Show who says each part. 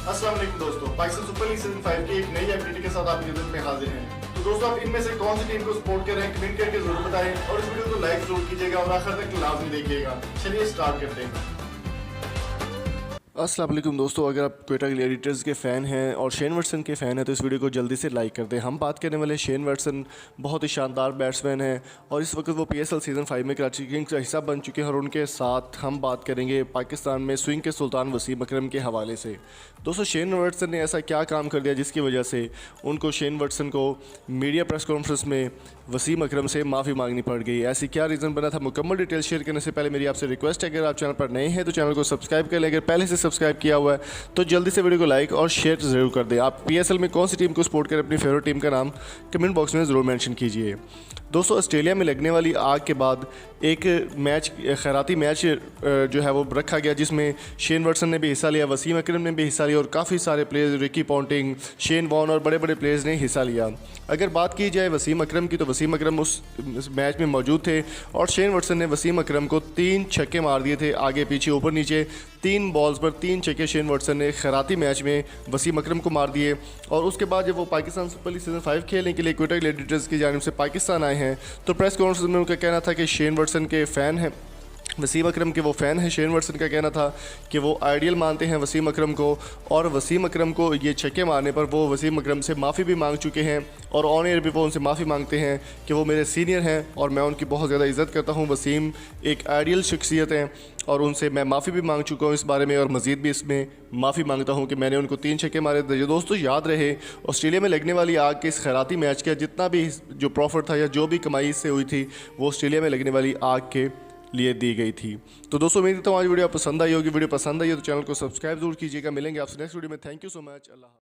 Speaker 1: अस्सलाम वालेकुम दोस्तों, पाकिस्तान सुपर लीग सीजन 5 की एक नई अपडेट के साथ आपकी खिदमत में हाजिर हैं। तो दोस्तों, आप इनमें से कौन सी टीम को सपोर्ट कर रहे हैं कमेंट करके जरूर बताएं और इस वीडियो को लाइक जरूर कीजिएगा और आखिर तक लाजमी देखिएगा। चलिए स्टार्ट करते हैं।
Speaker 2: अस्सलाम वालेकुम दोस्तों, अगर आप क्वेटा ग्लैडिएटर्स के फ़ैन हैं और शेन वाटसन के फ़ैन हैं तो इस वीडियो को जल्दी से लाइक कर दें। हम बात करने वाले शेन वाटसन बहुत ही शानदार बैट्समैन हैं और इस वक्त वो PSL सीज़न 5 में कराची किंग्स का हिस्सा बन चुके हैं और उनके साथ हम बात करेंगे पाकिस्तान में स्विंग के सुल्तान वसीम अकरम के हवाले से। दोस्तों, शेन वाटसन ने ऐसा क्या काम कर दिया जिसकी वजह से उनको शेन वाटसन को मीडिया प्रेस कॉन्फ्रेंस में वसीम अकरम से माफ़ी मांगनी पड़ गई? ऐसी क्या रीज़न बना था? मुकम्मल डिटेल शेयर करने से पहले मेरी आपसे रिक्वेस्ट है, अगर आप चैनल पर नए हैं तो चैनल को सब्सक्राइब कर लें। अगर पहले से सब्सक्राइब किया हुआ है तो जल्दी से वीडियो को लाइक और शेयर ज़रूर कर दें। आप PSL में कौन सी टीम को सपोर्ट करें, अपनी फेवरेट टीम का नाम कमेंट बॉक्स में ज़रूर मेंशन कीजिए। दोस्तों, ऑस्ट्रेलिया में लगने वाली आग के बाद एक मैच, खैराती मैच जो है वो रखा गया जिसमें शेन वाटसन ने भी हिस्सा लिया, वसीम अकरम ने भी हिस्सा लिया और काफ़ी सारे players, Ricky Ponting, Shane Warne और बड़े बड़े प्लेयर्स ने हिस्सा लिया। अगर बात की जाए वसीम अकरम की तो वसीम अकरम उस मैच में मौजूद थे और शेन वाटसन ने वसीम अकरम को 3 छक्के मार दिए थे, आगे पीछे ऊपर नीचे 3 बॉल्स पर 3 छक्के शेन वाटसन ने खैराती मैच में वसीम अकरम को मार दिए। और उसके बाद जब वो पाकिस्तान सुपर लीग सीजन 5 खेलने के लिए क्वेटा ग्लैडिएटर्स की जानिब से पाकिस्तान आए हैं तो प्रेस कॉन्फ्रेंस में उनका कहना था कि शेन वाटसन के फ़ैन हैं, वसीम अकरम के वो फ़ैन हैं। शेन वाटसन का कहना था कि वो आइडियल मानते हैं वसीम अकरम को और वसीम अकरम को ये छक्के मारने पर वो वसीम अकरम से माफ़ी भी मांग चुके हैं और ऑन एयर भी वो उनसे माफ़ी मांगते हैं कि वो मेरे सीनियर हैं और मैं उनकी बहुत ज़्यादा इज़्ज़त करता हूँ। वसीम एक आइडियल शख्सियत हैं और उनसे मैं माफ़ी भी मांग चुका हूँ इस बारे में और मज़ीद भी इसमें माफ़ी मांगता हूँ कि मैंने उनको 3 छक्के मारे थे। दोस्तों, याद रहे ऑस्ट्रेलिया में लगने वाली आग के इस खैराती मैच का जितना भी जो प्रॉफिट था या जो भी कमाई इससे हुई थी वो ऑस्ट्रेलिया में लगने वाली आग के लिए दी गई थी। तो दोस्तों, उम्मीद करता हूँ आज वीडियो पसंद आई होगी। वीडियो पसंद आई हो तो चैनल को सब्सक्राइब जरूर कीजिएगा। मिलेंगे आपसे नेक्स्ट वीडियो में। Thank you so much. Allah.